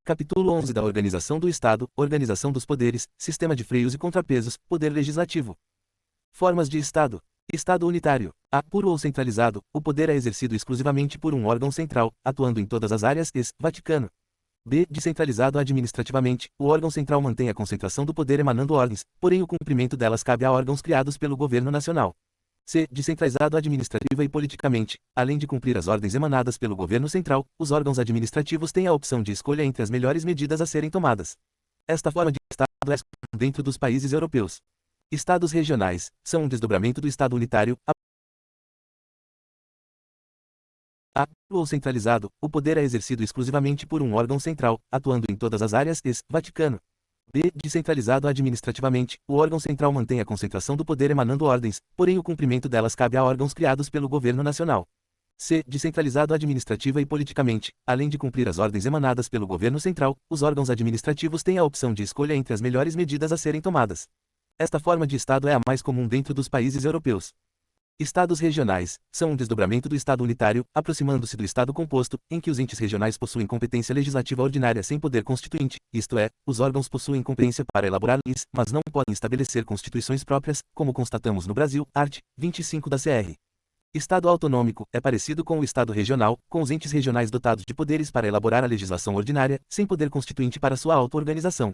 Capítulo 11 da Organização do Estado, Organização dos Poderes, Sistema de Freios e Contrapesos, Poder Legislativo. Formas de Estado. Estado unitário. A. Puro ou centralizado, o poder é exercido exclusivamente por um órgão central, atuando em todas as áreas. Vaticano. B. Descentralizado administrativamente, o órgão central mantém a concentração do poder emanando ordens, porém o cumprimento delas cabe a órgãos criados pelo governo nacional. C. Descentralizado administrativa e politicamente, além de cumprir as ordens emanadas pelo governo central, os órgãos administrativos têm a opção de escolha entre as melhores medidas a serem tomadas. Esta forma de Estado é dentro dos países europeus. Estados regionais são um desdobramento do Estado unitário. A. Ou centralizado, o poder é exercido exclusivamente por um órgão central, atuando em todas as áreas. Vaticano. B. Descentralizado administrativamente, o órgão central mantém a concentração do poder emanando ordens, porém o cumprimento delas cabe a órgãos criados pelo governo nacional. C. Descentralizado administrativa e politicamente, além de cumprir as ordens emanadas pelo governo central, os órgãos administrativos têm a opção de escolha entre as melhores medidas a serem tomadas. Esta forma de Estado é a mais comum dentro dos países europeus. Estados regionais são um desdobramento do Estado unitário, aproximando-se do Estado composto, em que os entes regionais possuem competência legislativa ordinária sem poder constituinte, isto é, os órgãos possuem competência para elaborar leis, mas não podem estabelecer constituições próprias, como constatamos no Brasil, art. 25 da CR. Estado autonômico é parecido com o Estado regional, com os entes regionais dotados de poderes para elaborar a legislação ordinária, sem poder constituinte para sua auto-organização.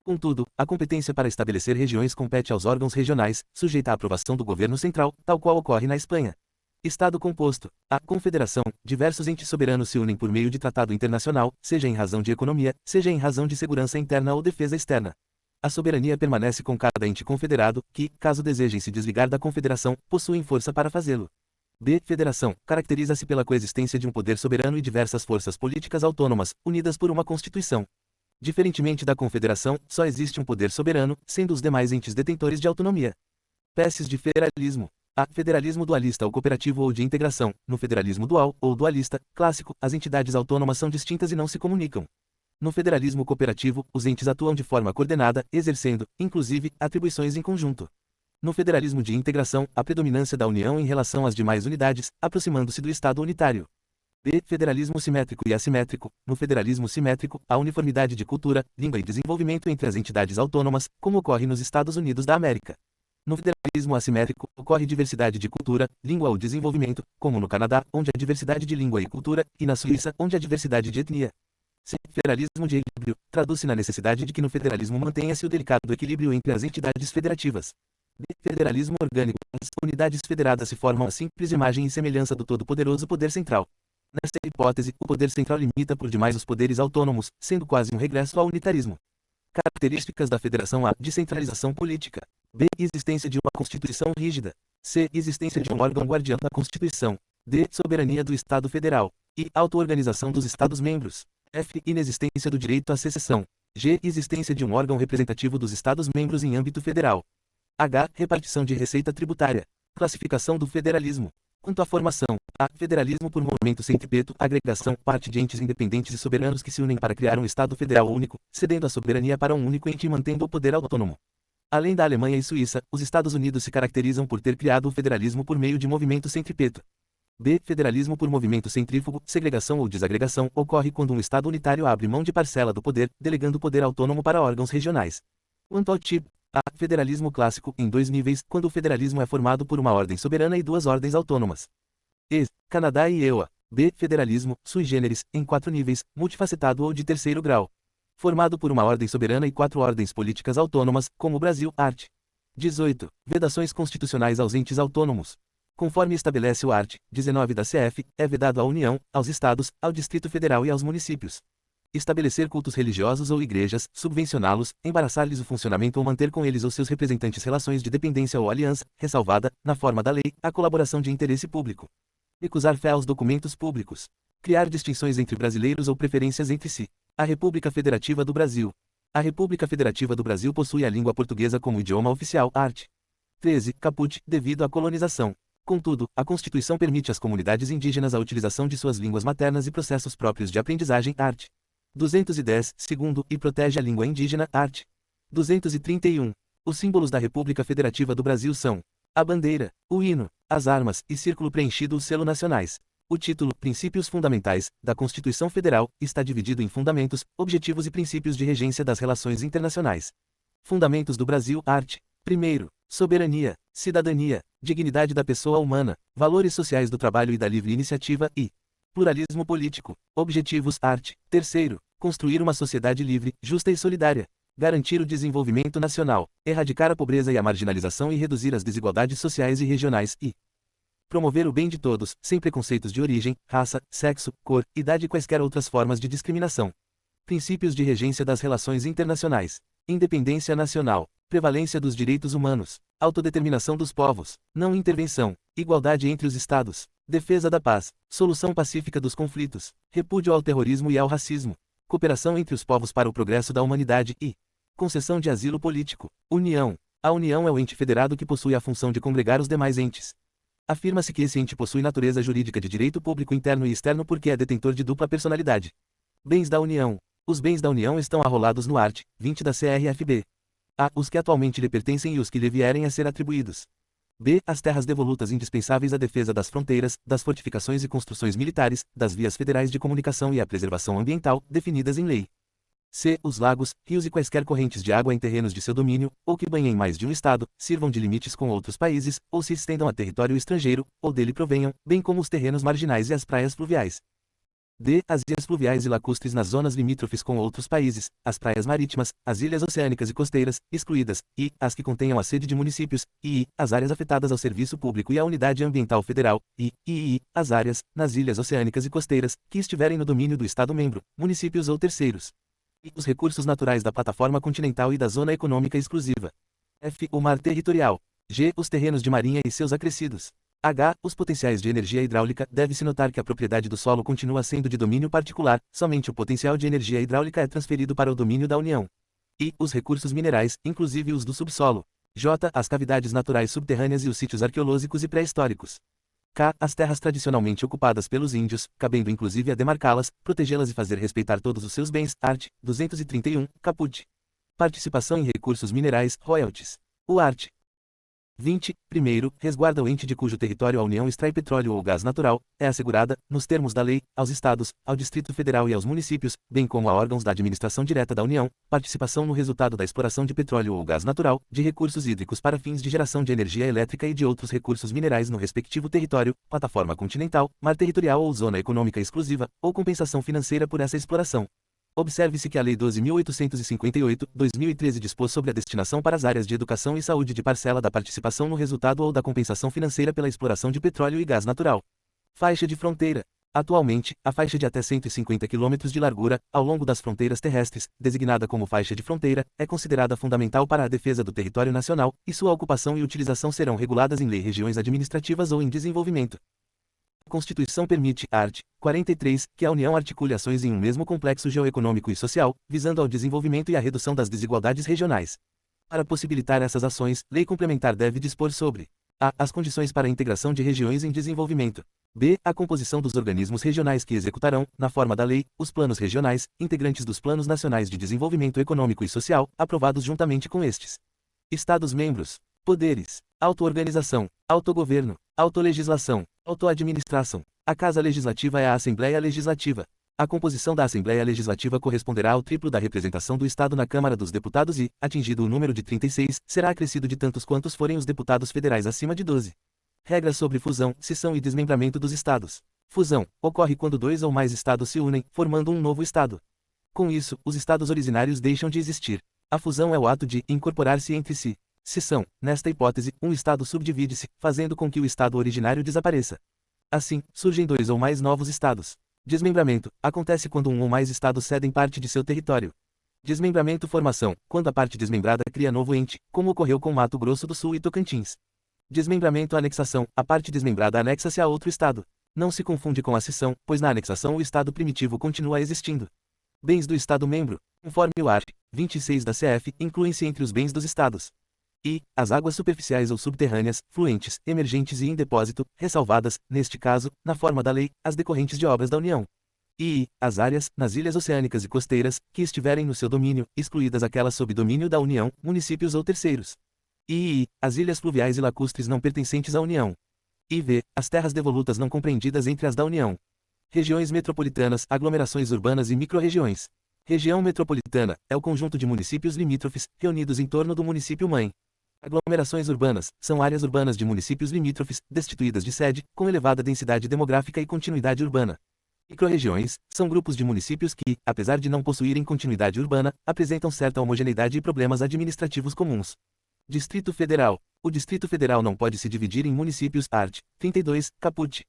Contudo, a competência para estabelecer regiões compete aos órgãos regionais, sujeita à aprovação do governo central, tal qual ocorre na Espanha. Estado composto. A confederação, diversos entes soberanos se unem por meio de tratado internacional, seja em razão de economia, seja em razão de segurança interna ou defesa externa. A soberania permanece com cada ente confederado, que, caso desejem se desligar da confederação, possuem força para fazê-lo. B. Federação, caracteriza-se pela coexistência de um poder soberano e diversas forças políticas autônomas, unidas por uma Constituição. Diferentemente da confederação, só existe um poder soberano, sendo os demais entes detentores de autonomia. Espécies de federalismo. A. Federalismo dualista ou cooperativo ou de integração. No federalismo dual, ou dualista, clássico, as entidades autônomas são distintas e não se comunicam. No federalismo cooperativo, os entes atuam de forma coordenada, exercendo, inclusive, atribuições em conjunto. No federalismo de integração, a predominância da União em relação às demais unidades, aproximando-se do Estado unitário. B. Federalismo simétrico e assimétrico. No federalismo simétrico, há uniformidade de cultura, língua e desenvolvimento entre as entidades autônomas, como ocorre nos Estados Unidos da América. No federalismo assimétrico, ocorre diversidade de cultura, língua ou desenvolvimento, como no Canadá, onde há diversidade de língua e cultura, e na Suíça, onde há diversidade de etnia. C. Federalismo de equilíbrio. Traduz-se na necessidade de que no federalismo mantenha-se o delicado equilíbrio entre as entidades federativas. D. Federalismo orgânico. As unidades federadas se formam a simples imagem e semelhança do todo-poderoso poder central. Nesta hipótese, o poder central limita por demais os poderes autônomos, sendo quase um regresso ao unitarismo. Características da federação. A. Descentralização política. B. Existência de uma Constituição rígida. C. Existência de um órgão guardião da Constituição. D. Soberania do Estado Federal. I. Auto-organização dos Estados-membros. F. Inexistência do direito à secessão. G. Existência de um órgão representativo dos Estados-membros em âmbito federal. H. Repartição de receita tributária. Classificação do federalismo. Quanto à formação, a. Federalismo por movimento centrípeto, agregação, parte de entes independentes e soberanos que se unem para criar um Estado federal único, cedendo a soberania para um único ente e mantendo o poder autônomo. Além da Alemanha e Suíça, os Estados Unidos se caracterizam por ter criado o federalismo por meio de movimento centrípeto. B. Federalismo por movimento centrífugo, segregação ou desagregação, ocorre quando um Estado unitário abre mão de parcela do poder, delegando o poder autônomo para órgãos regionais. Quanto ao tipo, a. Federalismo clássico, em 2 níveis, quando o federalismo é formado por uma ordem soberana e 2 ordens autônomas. Canadá e EUA. B. Federalismo, sui generis, em 4 níveis, multifacetado ou de terceiro grau. Formado por uma ordem soberana e 4 ordens políticas autônomas, como o Brasil, art. 18. Vedações constitucionais aos entes autônomos. Conforme estabelece o art. 19 da CF, é vedado à União, aos Estados, ao Distrito Federal e aos municípios. Estabelecer cultos religiosos ou igrejas, subvencioná-los, embaraçar-lhes o funcionamento ou manter com eles ou seus representantes relações de dependência ou aliança, ressalvada, na forma da lei, a colaboração de interesse público. Recusar fé aos documentos públicos. Criar distinções entre brasileiros ou preferências entre si. A República Federativa do Brasil. A República Federativa do Brasil possui a língua portuguesa como idioma oficial, art. 13, caput, devido à colonização. Contudo, a Constituição permite às comunidades indígenas a utilização de suas línguas maternas e processos próprios de aprendizagem, art. 210, segundo, e protege a língua indígena, art. 231. Os símbolos da República Federativa do Brasil são a bandeira, o hino, as armas e círculo preenchido o selo nacionais. O título Princípios Fundamentais da Constituição Federal está dividido em Fundamentos, Objetivos e Princípios de Regência das Relações Internacionais. Fundamentos do Brasil, art. 1º. Soberania, cidadania, dignidade da pessoa humana, valores sociais do trabalho e da livre iniciativa e pluralismo político. Objetivos, art. 3º. Construir uma sociedade livre, justa e solidária. Garantir o desenvolvimento nacional, erradicar a pobreza e a marginalização e reduzir as desigualdades sociais e regionais e promover o bem de todos, sem preconceitos de origem, raça, sexo, cor, idade e quaisquer outras formas de discriminação. Princípios de regência das relações internacionais. Independência nacional, prevalência dos direitos humanos, autodeterminação dos povos, não intervenção, igualdade entre os Estados, defesa da paz, solução pacífica dos conflitos, repúdio ao terrorismo e ao racismo, cooperação entre os povos para o progresso da humanidade e concessão de asilo político. União. A União é o ente federado que possui a função de congregar os demais entes. Afirma-se que esse ente possui natureza jurídica de direito público interno e externo porque é detentor de dupla personalidade. Bens da União. Os bens da União estão arrolados no art. 20 da CRFB. A. Os que atualmente lhe pertencem e os que lhe vierem a ser atribuídos. B. As terras devolutas indispensáveis à defesa das fronteiras, das fortificações e construções militares, das vias federais de comunicação e à preservação ambiental, definidas em lei. C. Os lagos, rios e quaisquer correntes de água em terrenos de seu domínio, ou que banhem mais de um estado, sirvam de limites com outros países, ou se estendam a território estrangeiro, ou dele provenham, bem como os terrenos marginais e as praias fluviais. D. As ilhas fluviais e lacustres nas zonas limítrofes com outros países, as praias marítimas, as ilhas oceânicas e costeiras, excluídas, e as que contenham a sede de municípios, e as áreas afetadas ao serviço público e à unidade ambiental federal, e as áreas, nas ilhas oceânicas e costeiras, que estiverem no domínio do Estado-membro, municípios ou terceiros. E os recursos naturais da plataforma continental e da zona econômica exclusiva. F. O mar territorial. G. Os terrenos de marinha e seus acrescidos. H. Os potenciais de energia hidráulica. Deve-se notar que a propriedade do solo continua sendo de domínio particular, somente o potencial de energia hidráulica é transferido para o domínio da União. I. Os recursos minerais, inclusive os do subsolo. J. As cavidades naturais subterrâneas e os sítios arqueológicos e pré-históricos. K. As terras tradicionalmente ocupadas pelos índios, cabendo inclusive a demarcá-las, protegê-las e fazer respeitar todos os seus bens, art. 231, caput. Participação em recursos minerais, royalties. O art. 20. Primeiro, resguarda o ente de cujo território a União extrai petróleo ou gás natural, é assegurada, nos termos da lei, aos Estados, ao Distrito Federal e aos municípios, bem como a órgãos da administração direta da União, participação no resultado da exploração de petróleo ou gás natural, de recursos hídricos para fins de geração de energia elétrica e de outros recursos minerais no respectivo território, plataforma continental, mar territorial ou zona econômica exclusiva, ou compensação financeira por essa exploração. Observe-se que a Lei 12.858/2013 dispôs sobre a destinação para as áreas de educação e saúde de parcela da participação no resultado ou da compensação financeira pela exploração de petróleo e gás natural. Faixa de fronteira. Atualmente, a faixa de até 150 km de largura, ao longo das fronteiras terrestres, designada como faixa de fronteira, é considerada fundamental para a defesa do território nacional, e sua ocupação e utilização serão reguladas em lei regiões administrativas ou em desenvolvimento. A Constituição permite, art. 43, que a União articule ações em um mesmo complexo geoeconômico e social, visando ao desenvolvimento e à redução das desigualdades regionais. Para possibilitar essas ações, lei complementar deve dispor sobre a. As condições para a integração de regiões em desenvolvimento. B. A composição dos organismos regionais que executarão, na forma da lei, os planos regionais, integrantes dos planos nacionais de desenvolvimento econômico e social, aprovados juntamente com estes. Estados-membros. Poderes. Auto-organização, autogoverno, autolegislação, autoadministração. A Casa Legislativa é a Assembleia Legislativa. A composição da Assembleia Legislativa corresponderá ao triplo da representação do Estado na Câmara dos Deputados e, atingido o número de 36, será acrescido de tantos quantos forem os deputados federais acima de 12. Regras sobre fusão, cisão e desmembramento dos Estados. Fusão ocorre quando dois ou mais Estados se unem, formando um novo Estado. Com isso, os Estados originários deixam de existir. A fusão é o ato de incorporar-se entre si. Cisão, nesta hipótese, um Estado subdivide-se, fazendo com que o Estado originário desapareça. Assim, surgem dois ou mais novos Estados. Desmembramento acontece quando um ou mais Estados cedem parte de seu território. Desmembramento-formação, quando a parte desmembrada cria novo ente, como ocorreu com Mato Grosso do Sul e Tocantins. Desmembramento-anexação, a parte desmembrada anexa-se a outro Estado. Não se confunde com a cisão, pois na anexação o Estado primitivo continua existindo. Bens do Estado-membro, conforme o art. 26 da CF, incluem-se entre os bens dos Estados. E as águas superficiais ou subterrâneas, fluentes, emergentes e em depósito, ressalvadas, neste caso, na forma da lei, as decorrentes de obras da União. E as áreas, nas ilhas oceânicas e costeiras, que estiverem no seu domínio, excluídas aquelas sob domínio da União, municípios ou terceiros. E as ilhas fluviais e lacustres não pertencentes à União. e v. As terras devolutas não compreendidas entre as da União. Regiões metropolitanas, aglomerações urbanas e microrregiões. Região metropolitana é o conjunto de municípios limítrofes, reunidos em torno do município-mãe. Aglomerações urbanas são áreas urbanas de municípios limítrofes, destituídas de sede, com elevada densidade demográfica e continuidade urbana. Microrregiões são grupos de municípios que, apesar de não possuírem continuidade urbana, apresentam certa homogeneidade e problemas administrativos comuns. Distrito Federal. O Distrito Federal não pode se dividir em municípios, art. 32, caput.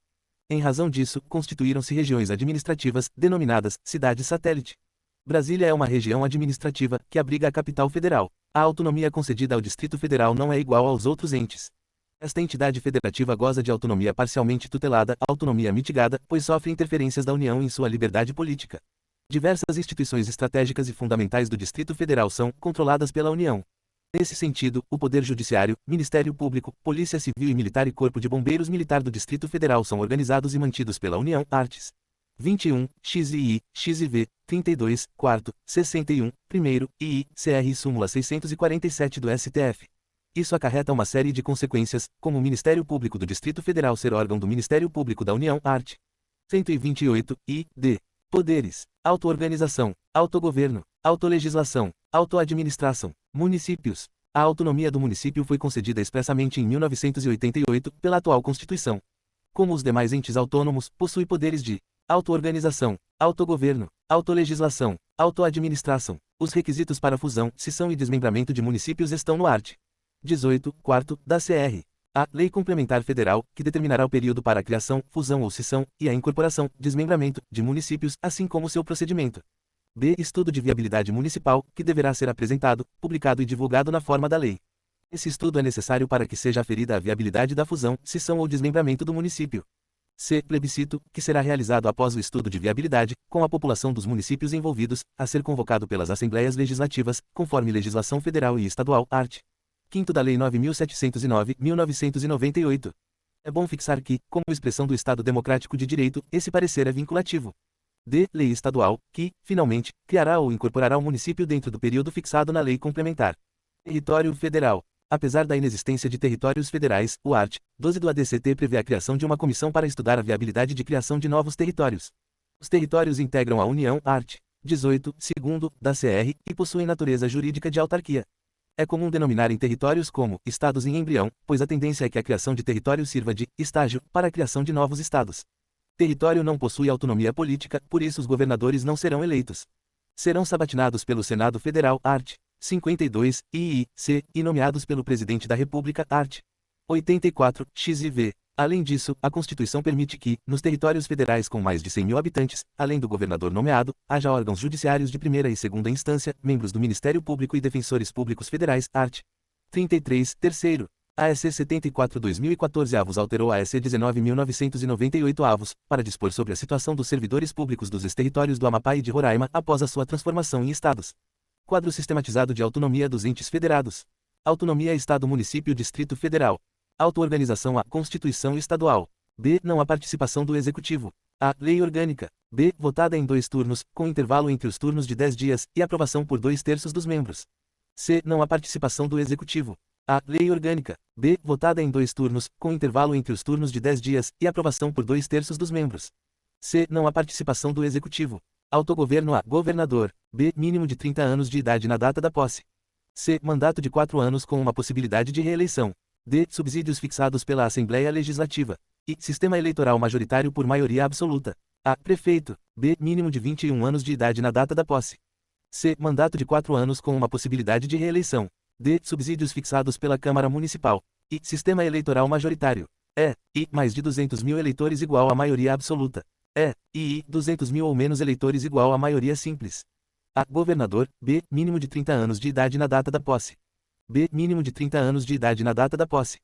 Em razão disso, constituíram-se regiões administrativas, denominadas cidades satélite. Brasília é uma região administrativa, que abriga a capital federal. A autonomia concedida ao Distrito Federal não é igual aos outros entes. Esta entidade federativa goza de autonomia parcialmente tutelada, autonomia mitigada, pois sofre interferências da União em sua liberdade política. Diversas instituições estratégicas e fundamentais do Distrito Federal são controladas pela União. Nesse sentido, o Poder Judiciário, Ministério Público, Polícia Civil e Militar e Corpo de Bombeiros Militar do Distrito Federal são organizados e mantidos pela União, arts. 21, XII, XIV, 32, 4, 61, 1º, II, CR e súmula 647 do STF. Isso acarreta uma série de consequências, como o Ministério Público do Distrito Federal ser órgão do Ministério Público da União, art. 128, I, D. Poderes: auto-organização, autogoverno, autolegislação, autoadministração, municípios. A autonomia do município foi concedida expressamente em 1988 pela atual Constituição. Como os demais entes autônomos, possui poderes de auto-organização, autogoverno, autolegislação, autoadministração. Os requisitos para fusão, cisão e desmembramento de municípios estão no art. 18, quarto, da CR. A Lei Complementar Federal, que determinará o período para a criação, fusão ou cisão, e a incorporação, desmembramento, de municípios, assim como seu procedimento. B. Estudo de viabilidade municipal, que deverá ser apresentado, publicado e divulgado na forma da lei. Esse estudo é necessário para que seja aferida a viabilidade da fusão, cisão ou desmembramento do município. C. Plebiscito, que será realizado após o estudo de viabilidade, com a população dos municípios envolvidos, a ser convocado pelas Assembleias Legislativas, conforme legislação federal e estadual, art. 5º da Lei 9.709/1998. É bom fixar que, como expressão do Estado Democrático de Direito, esse parecer é vinculativo. D. Lei estadual, que, finalmente, criará ou incorporará o município dentro do período fixado na lei complementar. Território Federal. Apesar da inexistência de territórios federais, o art. 12 do ADCT prevê a criação de uma comissão para estudar a viabilidade de criação de novos territórios. Os territórios integram a União, art. 18, segundo, da CR, e possuem natureza jurídica de autarquia. É comum denominar em territórios como estados em embrião, pois a tendência é que a criação de território sirva de estágio para a criação de novos estados. Território não possui autonomia política, por isso os governadores não serão eleitos. Serão sabatinados pelo Senado Federal, art. 52, II, C, e nomeados pelo Presidente da República, art. 84, X e V. Além disso, a Constituição permite que, nos territórios federais com mais de 100 mil habitantes, além do governador nomeado, haja órgãos judiciários de primeira e segunda instância, membros do Ministério Público e defensores públicos federais, art. 33, terceiro. A EC 74/2014 avos alterou a EC 19.998 avos, para dispor sobre a situação dos servidores públicos dos ex-territórios do Amapá e de Roraima após a sua transformação em estados. Quadro sistematizado de autonomia dos entes federados. Autonomia Estado-Município-Distrito Federal. Auto-organização. A Constituição Estadual. B. Não há participação do Executivo. A. Lei Orgânica. B. Votada em 2 turnos, com intervalo entre os turnos de 10 dias, e aprovação por 2/3 dos membros. C. Não há participação do Executivo. A. Lei Orgânica. B. Votada em 2 turnos, com intervalo entre os turnos de 10 dias, e aprovação por 2/3 dos membros. C. Não há participação do Executivo. Autogoverno. A. Governador. B. Mínimo de 30 anos de idade na data da posse. C. Mandato de 4 anos com uma possibilidade de reeleição. D. Subsídios fixados pela Assembleia Legislativa. E. Sistema eleitoral majoritário por maioria absoluta. A. Prefeito. B. Mínimo de 21 anos de idade na data da posse. C. Mandato de 4 anos com uma possibilidade de reeleição. D. Subsídios fixados pela Câmara Municipal. E. Sistema eleitoral majoritário. E. I. Mais de 200 mil eleitores igual a maioria absoluta. E. I. 200 mil ou menos eleitores igual a maioria simples. A. Governador. B. Mínimo de 30 anos de idade na data da posse. B. Mínimo de 30 anos de idade na data da posse.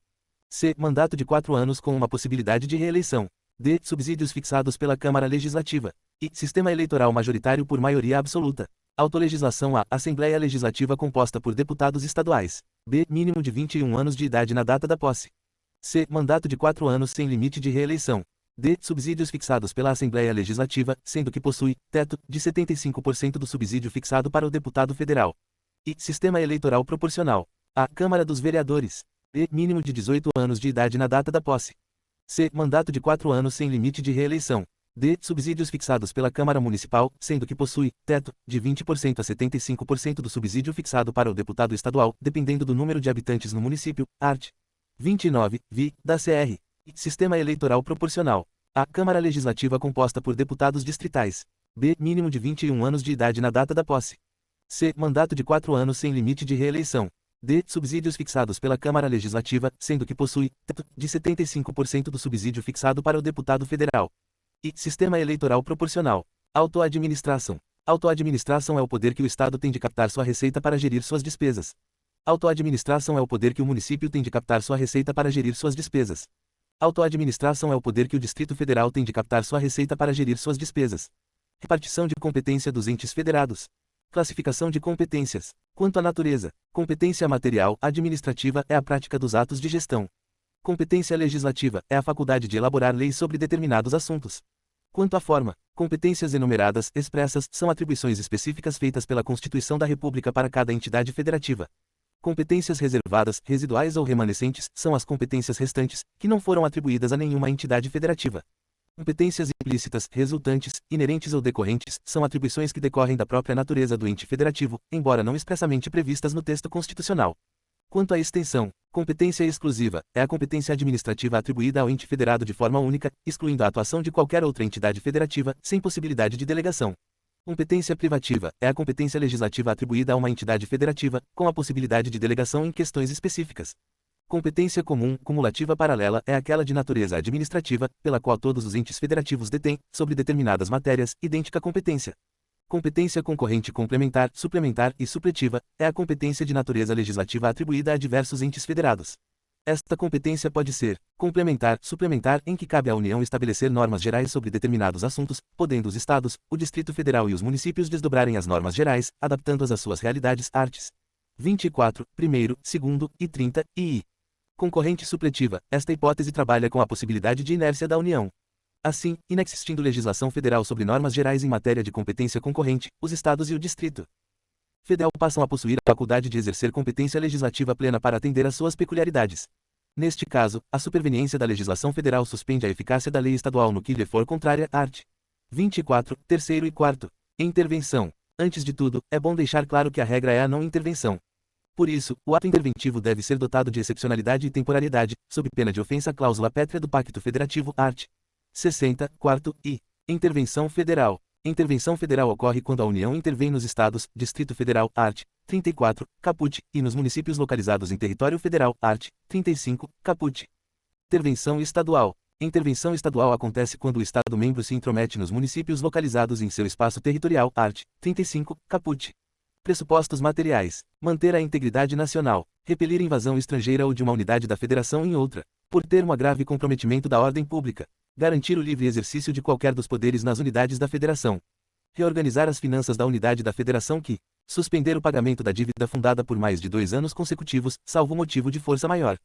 C. Mandato de 4 anos com uma possibilidade de reeleição. D. Subsídios fixados pela Câmara Legislativa. E. Sistema eleitoral majoritário por maioria absoluta. Autolegislação. A. Assembleia Legislativa composta por deputados estaduais. B. Mínimo de 21 anos de idade na data da posse. C. Mandato de 4 anos sem limite de reeleição. D. Subsídios fixados pela Assembleia Legislativa, sendo que possui teto de 75% do subsídio fixado para o deputado federal. E. Sistema eleitoral proporcional. A. Câmara dos Vereadores. B. Mínimo de 18 anos de idade na data da posse. C. Mandato de 4 anos sem limite de reeleição. D. Subsídios fixados pela Câmara Municipal, sendo que possui teto de 20% a 75% do subsídio fixado para o deputado estadual, dependendo do número de habitantes no município. Art. 29, vi, da CR. Sistema eleitoral proporcional. A. Câmara Legislativa composta por deputados distritais. B. Mínimo de 21 anos de idade na data da posse. C. Mandato de 4 anos sem limite de reeleição. D. Subsídios fixados pela Câmara Legislativa, sendo que possui teto de 75% do subsídio fixado para o deputado federal. E. Sistema eleitoral proporcional. Autoadministração. Autoadministração é o poder que o Estado tem de captar sua receita para gerir suas despesas. Autoadministração é o poder que o município tem de captar sua receita para gerir suas despesas. Autoadministração é o poder que o Distrito Federal tem de captar sua receita para gerir suas despesas. Repartição de competência dos entes federados. Classificação de competências. Quanto à natureza, competência material administrativa é a prática dos atos de gestão. Competência legislativa é a faculdade de elaborar leis sobre determinados assuntos. Quanto à forma, competências enumeradas expressas são atribuições específicas feitas pela Constituição da República para cada entidade federativa. Competências reservadas, residuais ou remanescentes são as competências restantes, que não foram atribuídas a nenhuma entidade federativa. Competências implícitas, resultantes, inerentes ou decorrentes, são atribuições que decorrem da própria natureza do ente federativo, embora não expressamente previstas no texto constitucional. Quanto à extensão, competência exclusiva é a competência administrativa atribuída ao ente federado de forma única, excluindo a atuação de qualquer outra entidade federativa, sem possibilidade de delegação. Competência privativa é a competência legislativa atribuída a uma entidade federativa, com a possibilidade de delegação em questões específicas. Competência comum, cumulativa paralela é aquela de natureza administrativa, pela qual todos os entes federativos detêm, sobre determinadas matérias, idêntica competência. Competência concorrente complementar, suplementar e supletiva é a competência de natureza legislativa atribuída a diversos entes federados. Esta competência pode ser complementar, suplementar, em que cabe à União estabelecer normas gerais sobre determinados assuntos, podendo os Estados, o Distrito Federal e os municípios desdobrarem as normas gerais, adaptando-as às suas realidades. Arts. 24, 1º, 2º e 30, e concorrente supletiva, esta hipótese trabalha com a possibilidade de inércia da União. Assim, inexistindo legislação federal sobre normas gerais em matéria de competência concorrente, os Estados e o Distrito Federal passam a possuir a faculdade de exercer competência legislativa plena para atender às suas peculiaridades. Neste caso, a superveniência da legislação federal suspende a eficácia da lei estadual no que lhe for contrária. Art. 24, 3º e 4º. Intervenção. Antes de tudo, é bom deixar claro que a regra é a não intervenção. Por isso, o ato interventivo deve ser dotado de excepcionalidade e temporalidade, sob pena de ofensa à cláusula pétrea do Pacto Federativo. Art. 60, 4º, e intervenção federal. Intervenção federal ocorre quando a União intervém nos Estados, Distrito Federal, art. 34, caput, e nos municípios localizados em território federal, art. 35, caput. Intervenção estadual. Intervenção estadual acontece quando o Estado-membro se intromete nos municípios localizados em seu espaço territorial, art. 35, caput. Pressupostos materiais. Manter a integridade nacional. Repelir invasão estrangeira ou de uma unidade da Federação em outra. Por termo a grave comprometimento da ordem pública. Garantir o livre exercício de qualquer dos poderes nas unidades da Federação. Reorganizar as finanças da unidade da Federação que suspender o pagamento da dívida fundada por mais de 2 anos consecutivos, salvo motivo de força maior.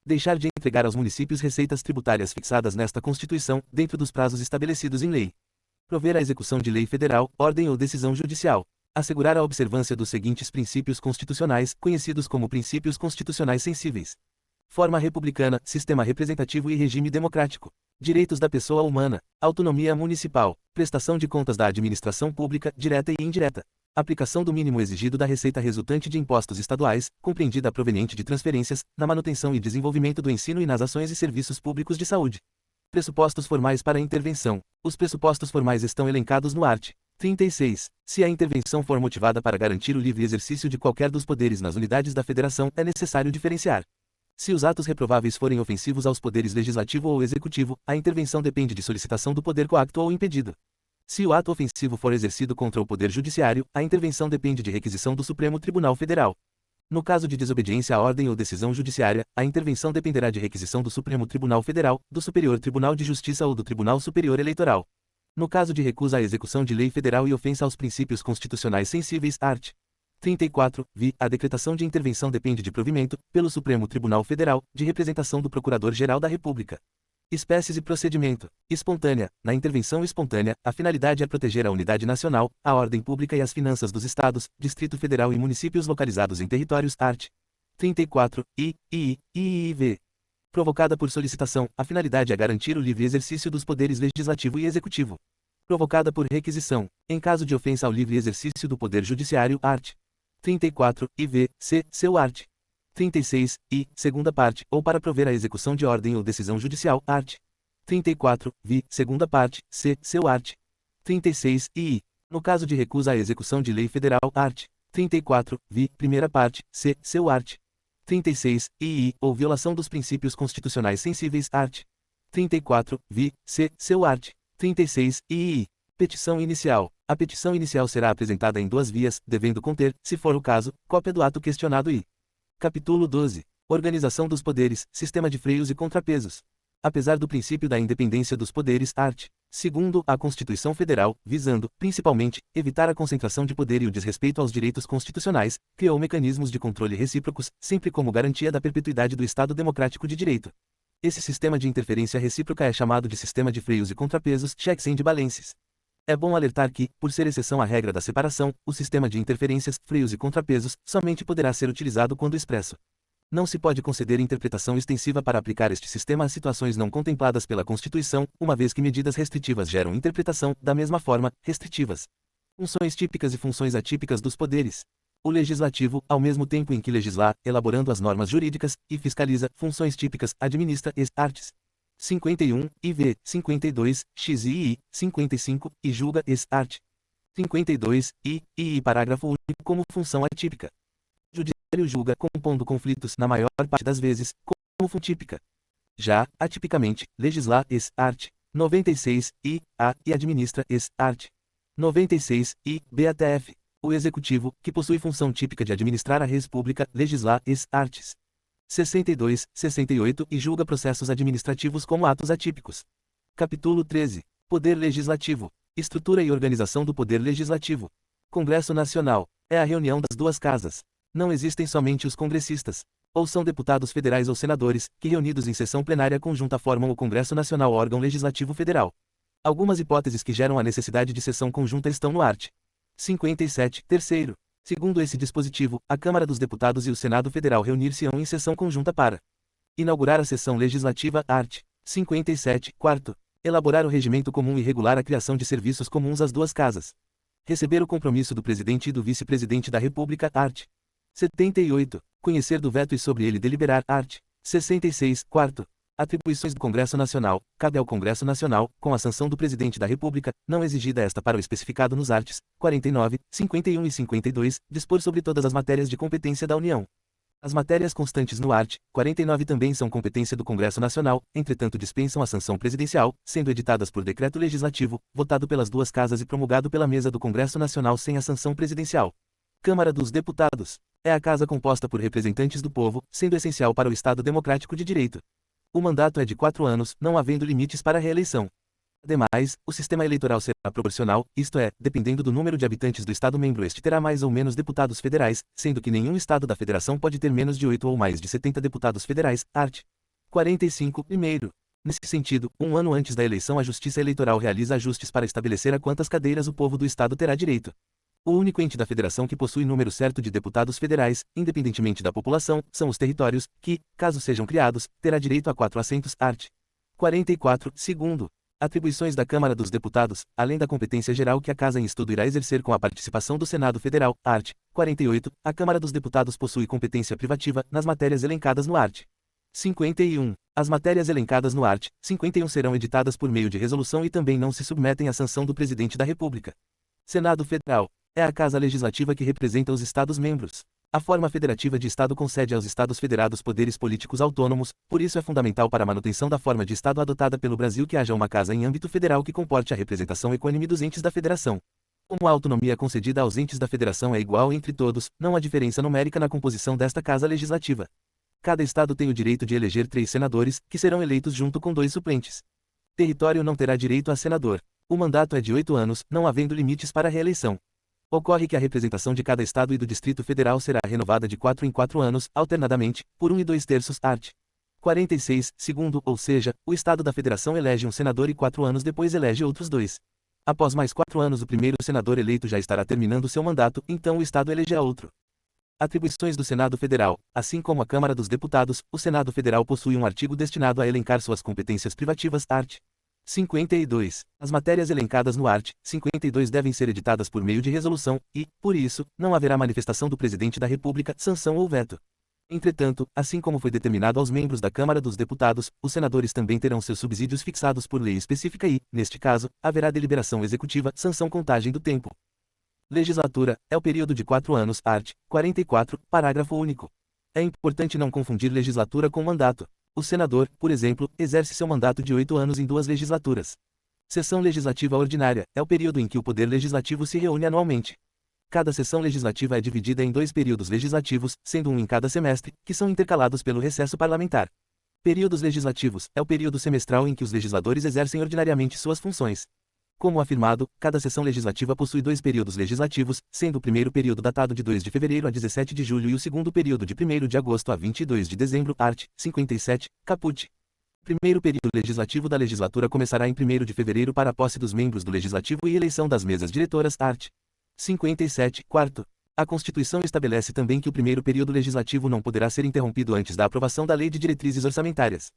Deixar de entregar aos municípios receitas tributárias fixadas nesta Constituição, dentro dos prazos estabelecidos em lei. Prover a execução de lei federal, ordem ou decisão judicial. Assegurar a observância dos seguintes princípios constitucionais, conhecidos como princípios constitucionais sensíveis. Forma republicana, sistema representativo e regime democrático. Direitos da pessoa humana, autonomia municipal, prestação de contas da administração pública, direta e indireta. Aplicação do mínimo exigido da receita resultante de impostos estaduais, compreendida a proveniente de transferências, na manutenção e desenvolvimento do ensino e nas ações e serviços públicos de saúde. Pressupostos formais para a intervenção. Os pressupostos formais estão elencados no art. 36. Se a intervenção for motivada para garantir o livre exercício de qualquer dos poderes nas unidades da Federação, é necessário diferenciar. Se os atos reprováveis forem ofensivos aos poderes legislativo ou executivo, a intervenção depende de solicitação do poder coacto ou impedido. Se o ato ofensivo for exercido contra o poder judiciário, a intervenção depende de requisição do Supremo Tribunal Federal. No caso de desobediência à ordem ou decisão judiciária, a intervenção dependerá de requisição do Supremo Tribunal Federal, do Superior Tribunal de Justiça ou do Tribunal Superior Eleitoral. No caso de recusa à execução de lei federal e ofensa aos princípios constitucionais sensíveis, art. 34, vi, a decretação de intervenção depende de provimento, pelo Supremo Tribunal Federal, de representação do Procurador-Geral da República. Espécies e procedimento. Espontânea. Na intervenção espontânea, a finalidade é proteger a unidade nacional, a ordem pública e as finanças dos Estados, Distrito Federal e municípios localizados em territórios, art. 34, i, v. Provocada por solicitação, a finalidade é garantir o livre exercício dos poderes legislativo e executivo. Provocada por requisição, em caso de ofensa ao livre exercício do poder judiciário, art. 34, IV, c, seu art. 36, i, segunda parte, ou para prover a execução de ordem ou decisão judicial, art. 34, vi, segunda parte, c, seu art. 36, i. No caso de recusa à execução de lei federal, art. 34, vi, primeira parte, c, seu art. 36, ii, ou violação dos princípios constitucionais sensíveis, art. 34, vi, c, seu art. 36, ii. Petição inicial. A petição inicial será apresentada em duas vias, devendo conter, se for o caso, cópia do ato questionado e. Capítulo 12. Organização dos poderes, sistema de freios e contrapesos. Apesar do princípio da independência dos poderes, art. Segundo a Constituição Federal, visando, principalmente, evitar a concentração de poder e o desrespeito aos direitos constitucionais, criou mecanismos de controle recíprocos, sempre como garantia da perpetuidade do Estado Democrático de Direito. Esse sistema de interferência recíproca é chamado de sistema de freios e contrapesos, checks and balances. É bom alertar que, por ser exceção à regra da separação, o sistema de interferências, freios e contrapesos, somente poderá ser utilizado quando expresso. Não se pode conceder interpretação extensiva para aplicar este sistema a situações não contempladas pela Constituição, uma vez que medidas restritivas geram interpretação, da mesma forma, restritivas. Funções típicas e funções atípicas dos poderes. O legislativo, ao mesmo tempo em que legisla, elaborando as normas jurídicas, e fiscaliza, funções típicas, administra as artes. 51, IV, 52, X e I, 55, e julga as art. 52, I, parágrafo único como função atípica. Judiciário julga, compondo conflitos, na maior parte das vezes, como função típica. Já, atipicamente, legisla as art. 96, e administra as art. 96, BATF. O Executivo, que possui função típica de administrar a res pública, legisla as artes. 62, 68 e julga processos administrativos como atos atípicos. Capítulo 13. Poder Legislativo. Estrutura e organização do Poder Legislativo. Congresso Nacional. É a reunião das duas casas. Não existem somente os congressistas. Ou são deputados federais ou senadores, que reunidos em sessão plenária conjunta formam o Congresso Nacional, órgão legislativo federal. Algumas hipóteses que geram a necessidade de sessão conjunta estão no art. 57, terceiro. Segundo esse dispositivo, a Câmara dos Deputados e o Senado Federal reunir-se-ão em sessão conjunta para inaugurar a sessão legislativa, art. 57, quarto. Elaborar o regimento comum e regular a criação de serviços comuns às duas casas. Receber o compromisso do presidente e do vice-presidente da República, art. 78. Conhecer do veto e sobre ele deliberar, art. 66, quarto. Atribuições do Congresso Nacional. Cabe ao Congresso Nacional, com a sanção do Presidente da República, não exigida esta para o especificado nos arts. 49, 51 e 52, dispor sobre todas as matérias de competência da União. As matérias constantes no art. 49 também são competência do Congresso Nacional, entretanto dispensam a sanção presidencial, sendo editadas por decreto legislativo, votado pelas duas casas e promulgado pela mesa do Congresso Nacional sem a sanção presidencial. Câmara dos Deputados. É a casa composta por representantes do povo, sendo essencial para o Estado democrático de direito. O mandato é de 4 anos, não havendo limites para a reeleição. Ademais, o sistema eleitoral será proporcional, isto é, dependendo do número de habitantes do Estado-membro, este terá mais ou menos deputados federais, sendo que nenhum Estado da Federação pode ter menos de 8 ou mais de 70 deputados federais, art. 45, primeiro. Nesse sentido, um ano antes da eleição a Justiça Eleitoral realiza ajustes para estabelecer a quantas cadeiras o povo do Estado terá direito. O único ente da federação que possui número certo de deputados federais, independentemente da população, são os territórios, que, caso sejam criados, terá direito a 4 assentos, art. 44, segundo. Atribuições da Câmara dos Deputados, além da competência geral que a Casa em Estudo irá exercer com a participação do Senado Federal, art. 48, a Câmara dos Deputados possui competência privativa, nas matérias elencadas no art. 51. As matérias elencadas no art. 51 serão editadas por meio de resolução e também não se submetem à sanção do Presidente da República. Senado Federal. É a casa legislativa que representa os Estados-membros. A forma federativa de Estado concede aos Estados federados poderes políticos autônomos, por isso é fundamental para a manutenção da forma de Estado adotada pelo Brasil que haja uma casa em âmbito federal que comporte a representação equânime dos entes da Federação. Como a autonomia concedida aos entes da Federação é igual entre todos, não há diferença numérica na composição desta casa legislativa. Cada Estado tem o direito de eleger 3 senadores, que serão eleitos junto com 2 suplentes. Território não terá direito a senador. O mandato é de 8 anos, não havendo limites para a reeleição. Ocorre que a representação de cada Estado e do Distrito Federal será renovada de 4 em 4 anos, alternadamente, por 1 e 2/3, art. 46, segundo, ou seja, o Estado da Federação elege um senador e 4 anos depois elege outros 2. Após mais 4 anos o primeiro senador eleito já estará terminando seu mandato, então o Estado elegerá outro. Atribuições do Senado Federal. Assim como a Câmara dos Deputados, o Senado Federal possui um artigo destinado a elencar suas competências privativas, art. 52. As matérias elencadas no art. 52 devem ser editadas por meio de resolução e, por isso, não haverá manifestação do Presidente da República, sanção ou veto. Entretanto, assim como foi determinado aos membros da Câmara dos Deputados, os senadores também terão seus subsídios fixados por lei específica e, neste caso, haverá deliberação executiva, sanção contagem do tempo. Legislatura, é o período de 4 anos, art. 44, parágrafo único. É importante não confundir legislatura com mandato. O senador, por exemplo, exerce seu mandato de 8 anos em 2 legislaturas. Sessão legislativa ordinária, é o período em que o Poder Legislativo se reúne anualmente. Cada sessão legislativa é dividida em 2 períodos legislativos, sendo um em cada semestre, que são intercalados pelo recesso parlamentar. Períodos legislativos, é o período semestral em que os legisladores exercem ordinariamente suas funções. Como afirmado, cada sessão legislativa possui 2 períodos legislativos, sendo o primeiro período datado de 2 de fevereiro a 17 de julho e o segundo período de 1º de agosto a 22 de dezembro, art. 57, caput. Primeiro período legislativo da legislatura começará em 1º de fevereiro para a posse dos membros do Legislativo e eleição das mesas diretoras, art. 57, quarto. A Constituição estabelece também que o primeiro período legislativo não poderá ser interrompido antes da aprovação da Lei de Diretrizes Orçamentárias.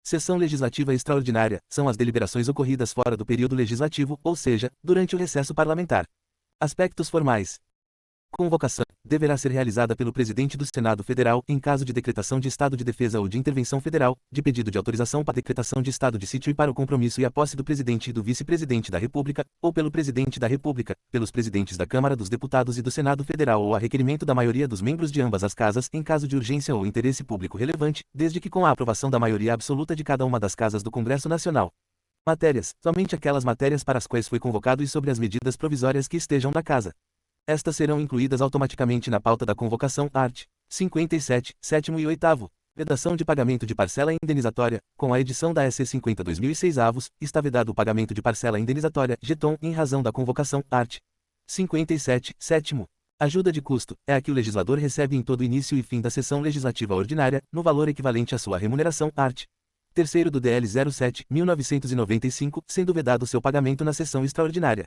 Sessão legislativa extraordinária, são as deliberações ocorridas fora do período legislativo, ou seja, durante o recesso parlamentar. Aspectos formais. Convocação deverá ser realizada pelo Presidente do Senado Federal, em caso de decretação de estado de defesa ou de intervenção federal, de pedido de autorização para decretação de estado de sítio e para o compromisso e a posse do Presidente e do Vice-Presidente da República, ou pelo Presidente da República, pelos Presidentes da Câmara dos Deputados e do Senado Federal ou a requerimento da maioria dos membros de ambas as casas, em caso de urgência ou interesse público relevante, desde que com a aprovação da maioria absoluta de cada uma das casas do Congresso Nacional. Matérias: somente aquelas matérias para as quais foi convocado e sobre as medidas provisórias que estejam na casa. Estas serão incluídas automaticamente na pauta da convocação, art. 57, 7º e 8º. Vedação de pagamento de parcela indenizatória. Com a edição da EC 50/2006 avos, está vedado o pagamento de parcela indenizatória, jeton, em razão da convocação, art. 57, 7º. Ajuda de custo, é a que o legislador recebe em todo início e fim da sessão legislativa ordinária, no valor equivalente à sua remuneração, art. 3º do DL 07/1995, sendo vedado seu pagamento na sessão extraordinária.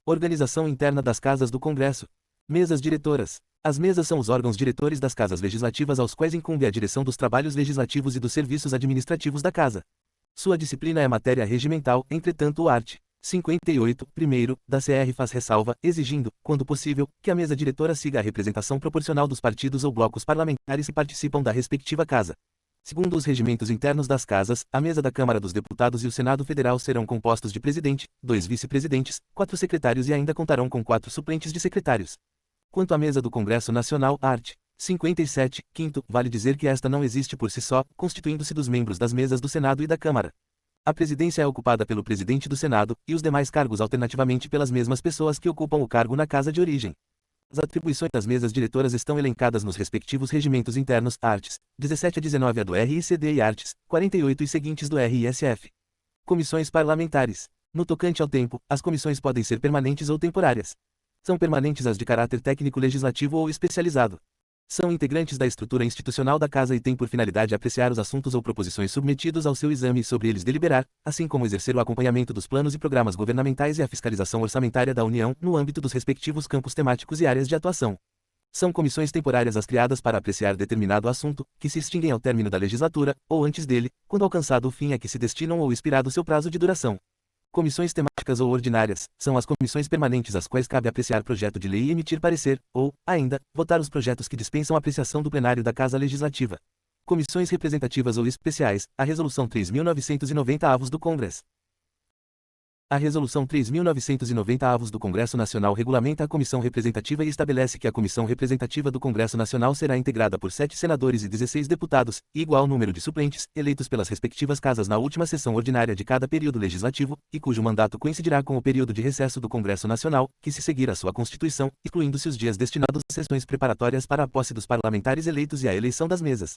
Organização interna das casas do Congresso. Mesas diretoras. As mesas são os órgãos diretores das casas legislativas aos quais incumbe a direção dos trabalhos legislativos e dos serviços administrativos da casa. Sua disciplina é matéria regimental, entretanto o art. 58, primeiro, da CR faz ressalva, exigindo, quando possível, que a mesa diretora siga a representação proporcional dos partidos ou blocos parlamentares que participam da respectiva casa. Segundo os regimentos internos das casas, a mesa da Câmara dos Deputados e o Senado Federal serão compostos de presidente, 2 vice-presidentes, 4 secretários e ainda contarão com 4 suplentes de secretários. Quanto à mesa do Congresso Nacional, art. 57, quinto, vale dizer que esta não existe por si só, constituindo-se dos membros das mesas do Senado e da Câmara. A presidência é ocupada pelo presidente do Senado, e os demais cargos alternativamente pelas mesmas pessoas que ocupam o cargo na casa de origem. As atribuições das mesas diretoras estão elencadas nos respectivos regimentos internos, arts. 17 a 19 a do RICD e arts. 48 e seguintes do RISF. Comissões parlamentares. No tocante ao tempo, as comissões podem ser permanentes ou temporárias. São permanentes as de caráter técnico legislativo ou especializado. São integrantes da estrutura institucional da Casa e têm por finalidade apreciar os assuntos ou proposições submetidos ao seu exame e sobre eles deliberar, assim como exercer o acompanhamento dos planos e programas governamentais e a fiscalização orçamentária da União, no âmbito dos respectivos campos temáticos e áreas de atuação. São comissões temporárias as criadas para apreciar determinado assunto, que se extinguem ao término da legislatura, ou antes dele, quando alcançado o fim a que se destinam ou expirado seu prazo de duração. Comissões temáticas ou ordinárias, são as comissões permanentes às quais cabe apreciar projeto de lei e emitir parecer, ou, ainda, votar os projetos que dispensam a apreciação do plenário da Casa Legislativa. Comissões representativas ou especiais, a Resolução 3.990 avos do Congresso. A Resolução 3.990 avos do Congresso Nacional regulamenta a Comissão Representativa e estabelece que a Comissão Representativa do Congresso Nacional será integrada por 7 senadores e 16 deputados, e igual número de suplentes, eleitos pelas respectivas casas na última sessão ordinária de cada período legislativo, e cujo mandato coincidirá com o período de recesso do Congresso Nacional, que se seguir a sua Constituição, excluindo-se os dias destinados às sessões preparatórias para a posse dos parlamentares eleitos e a eleição das mesas.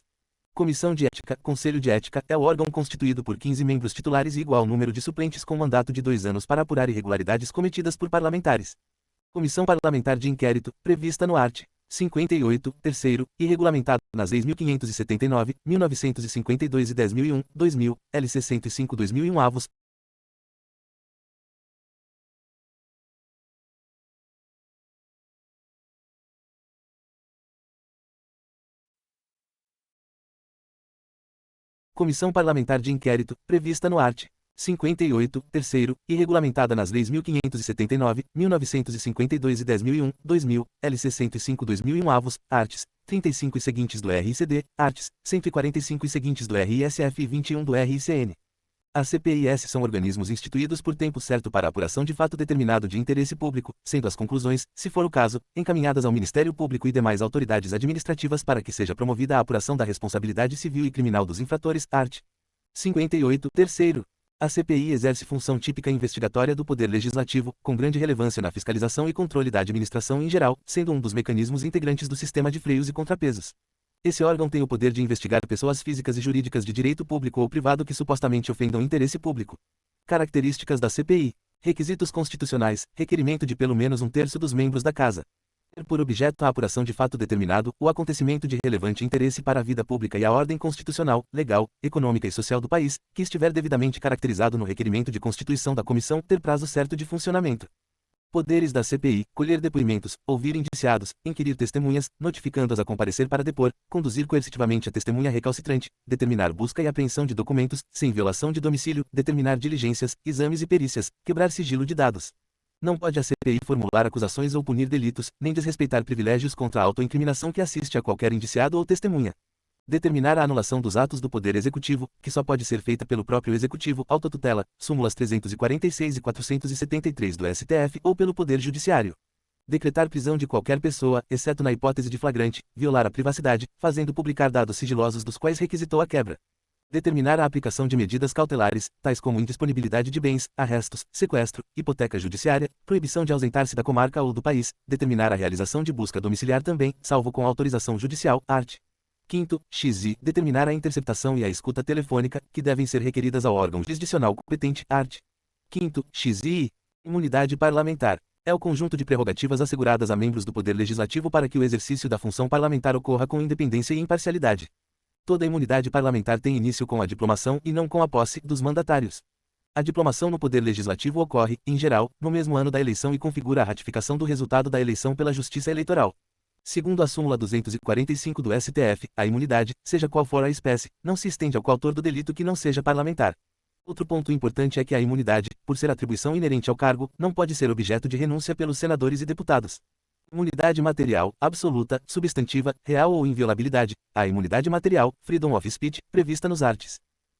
Comissão de Ética, Conselho de Ética, é o órgão constituído por 15 membros titulares e igual número de suplentes com mandato de 2 anos para apurar irregularidades cometidas por parlamentares. Comissão Parlamentar de Inquérito, prevista no art. 58, terceiro, e regulamentada nas leis 1579, 1952 e 10.001, 2000, LC 105/2001 avos, Comissão Parlamentar de Inquérito, prevista no art. 58, terceiro, e regulamentada nas leis 1579, 1952 e 10.001, 2000, LC 105/2001 avos, arts. 35 e seguintes do RICD, arts. 145 e seguintes do RISF e 21 do RICN. As CPIs são organismos instituídos por tempo certo para a apuração de fato determinado de interesse público, sendo as conclusões, se for o caso, encaminhadas ao Ministério Público e demais autoridades administrativas para que seja promovida a apuração da responsabilidade civil e criminal dos infratores, art. 58, terceiro. A CPI exerce função típica investigatória do Poder Legislativo, com grande relevância na fiscalização e controle da administração em geral, sendo um dos mecanismos integrantes do sistema de freios e contrapesos. Esse órgão tem o poder de investigar pessoas físicas e jurídicas de direito público ou privado que supostamente ofendam interesse público. Características da CPI. Requisitos constitucionais: requerimento de pelo menos um terço dos membros da Casa. Ter por objeto a apuração de fato determinado, o acontecimento de relevante interesse para a vida pública e a ordem constitucional, legal, econômica e social do país, que estiver devidamente caracterizado no requerimento de constituição da comissão, ter prazo certo de funcionamento. Poderes da CPI: colher depoimentos, ouvir indiciados, inquirir testemunhas, notificando-as a comparecer para depor, conduzir coercitivamente a testemunha recalcitrante, determinar busca e apreensão de documentos, sem violação de domicílio, determinar diligências, exames e perícias, quebrar sigilo de dados. Não pode a CPI formular acusações ou punir delitos, nem desrespeitar privilégios contra a autoincriminação que assiste a qualquer indiciado ou testemunha. Determinar a anulação dos atos do Poder Executivo, que só pode ser feita pelo próprio Executivo, autotutela, súmulas 346 e 473 do STF, ou pelo Poder Judiciário. Decretar prisão de qualquer pessoa, exceto na hipótese de flagrante, violar a privacidade, fazendo publicar dados sigilosos dos quais requisitou a quebra. Determinar a aplicação de medidas cautelares, tais como indisponibilidade de bens, arrestos, sequestro, hipoteca judiciária, proibição de ausentar-se da comarca ou do país, determinar a realização de busca domiciliar também, salvo com autorização judicial, art. 5º, XI, determinar a interceptação e a escuta telefônica, que devem ser requeridas ao órgão jurisdicional competente, art. 5º, XI. Imunidade parlamentar. É o conjunto de prerrogativas asseguradas a membros do Poder Legislativo para que o exercício da função parlamentar ocorra com independência e imparcialidade. Toda imunidade parlamentar tem início com a diplomação e não com a posse dos mandatários. A diplomação no Poder Legislativo ocorre, em geral, no mesmo ano da eleição e configura a ratificação do resultado da eleição pela Justiça Eleitoral. Segundo a súmula 245 do STF, a imunidade, seja qual for a espécie, não se estende ao coautor do delito que não seja parlamentar. Outro ponto importante é que a imunidade, por ser atribuição inerente ao cargo, não pode ser objeto de renúncia pelos senadores e deputados. Imunidade material, absoluta, substantiva, real ou inviolabilidade. A imunidade material, freedom of speech, prevista nos arts.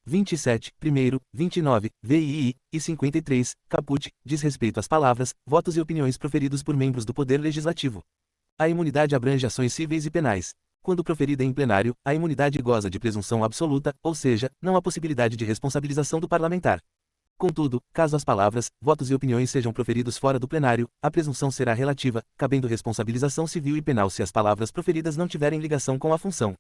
27, 1º, 29, VII, e 53, caput, diz respeito às palavras, votos e opiniões proferidos por membros do Poder Legislativo. A imunidade abrange ações cíveis e penais. Quando proferida em plenário, a imunidade goza de presunção absoluta, ou seja, não há possibilidade de responsabilização do parlamentar. Contudo, caso as palavras, votos e opiniões sejam proferidos fora do plenário, a presunção será relativa, cabendo responsabilização civil e penal se as palavras proferidas não tiverem ligação com a função.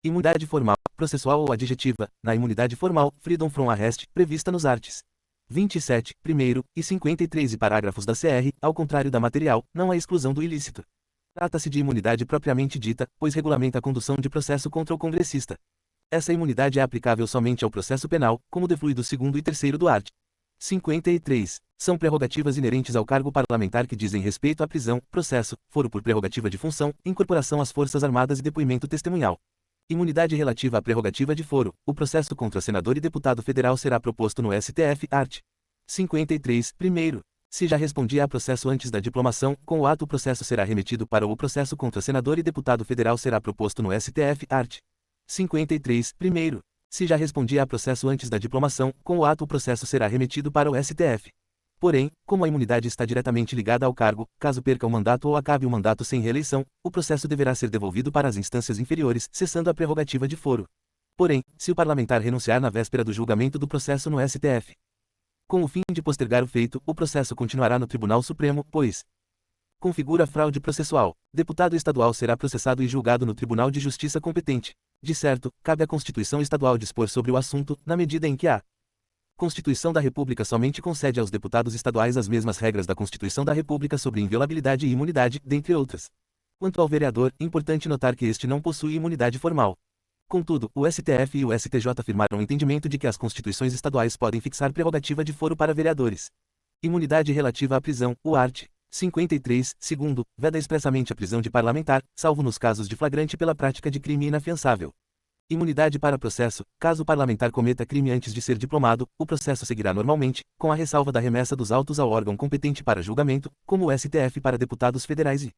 Imunidade formal, processual ou adjetiva. Na imunidade formal, freedom from arrest, prevista nos arts. 27, 1º, e 53 e parágrafos da CR, ao contrário da material, não há exclusão do ilícito. Trata-se de imunidade propriamente dita, pois regulamenta a condução de processo contra o congressista. Essa imunidade é aplicável somente ao processo penal, como deflui do 2º e 3º do art. 53. São prerrogativas inerentes ao cargo parlamentar que dizem respeito à prisão, processo, foro por prerrogativa de função, incorporação às Forças Armadas e depoimento testemunhal. Imunidade relativa à prerrogativa de foro. O processo contra senador e deputado federal será proposto no STF, art. 53, 1º. Se já respondia a processo antes da diplomação, com o ato o processo será remetido para o processo contra senador e deputado federal será proposto no STF, art. 53, 1º. Se já respondia a processo antes da diplomação, com o ato o processo será remetido para o STF. Porém, como a imunidade está diretamente ligada ao cargo, caso perca o mandato ou acabe o mandato sem reeleição, o processo deverá ser devolvido para as instâncias inferiores, cessando a prerrogativa de foro. Porém, se o parlamentar renunciar na véspera do julgamento do processo no STF, com o fim de postergar o feito, o processo continuará no Tribunal Supremo, pois configura fraude processual. Deputado estadual será processado e julgado no Tribunal de Justiça competente. De certo, cabe à Constituição Estadual dispor sobre o assunto, na medida em que a Constituição da República somente concede aos deputados estaduais as mesmas regras da Constituição da República sobre inviolabilidade e imunidade, dentre outras. Quanto ao vereador, importante notar que este não possui imunidade formal. Contudo, o STF e o STJ firmaram o entendimento de que as constituições estaduais podem fixar prerrogativa de foro para vereadores. Imunidade relativa à prisão. O art. 53, segundo, veda expressamente a prisão de parlamentar, salvo nos casos de flagrante pela prática de crime inafiançável. Imunidade para processo. Caso o parlamentar cometa crime antes de ser diplomado, o processo seguirá normalmente, com a ressalva da remessa dos autos ao órgão competente para julgamento, como o STF para deputados federais e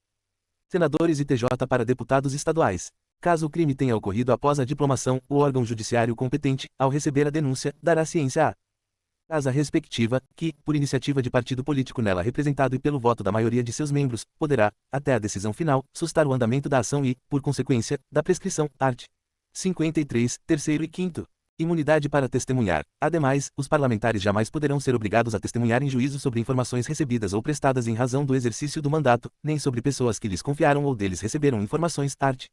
senadores e TJ para deputados estaduais. Caso o crime tenha ocorrido após a diplomação, o órgão judiciário competente, ao receber a denúncia, dará ciência à casa respectiva, que, por iniciativa de partido político nela representado e pelo voto da maioria de seus membros, poderá, até a decisão final, sustar o andamento da ação e, por consequência, da prescrição. Art. 53, terceiro e quinto. Imunidade para testemunhar. Ademais, os parlamentares jamais poderão ser obrigados a testemunhar em juízo sobre informações recebidas ou prestadas em razão do exercício do mandato, nem sobre pessoas que lhes confiaram ou deles receberam informações. Art.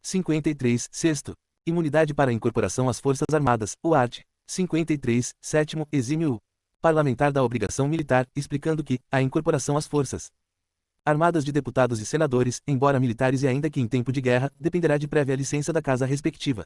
53, sexto. Imunidade para incorporação às Forças Armadas. O art. 53, sétimo, exime o parlamentar da obrigação militar, explicando que a incorporação às Forças Armadas de deputados e senadores, embora militares e ainda que em tempo de guerra, dependerá de prévia licença da casa respectiva.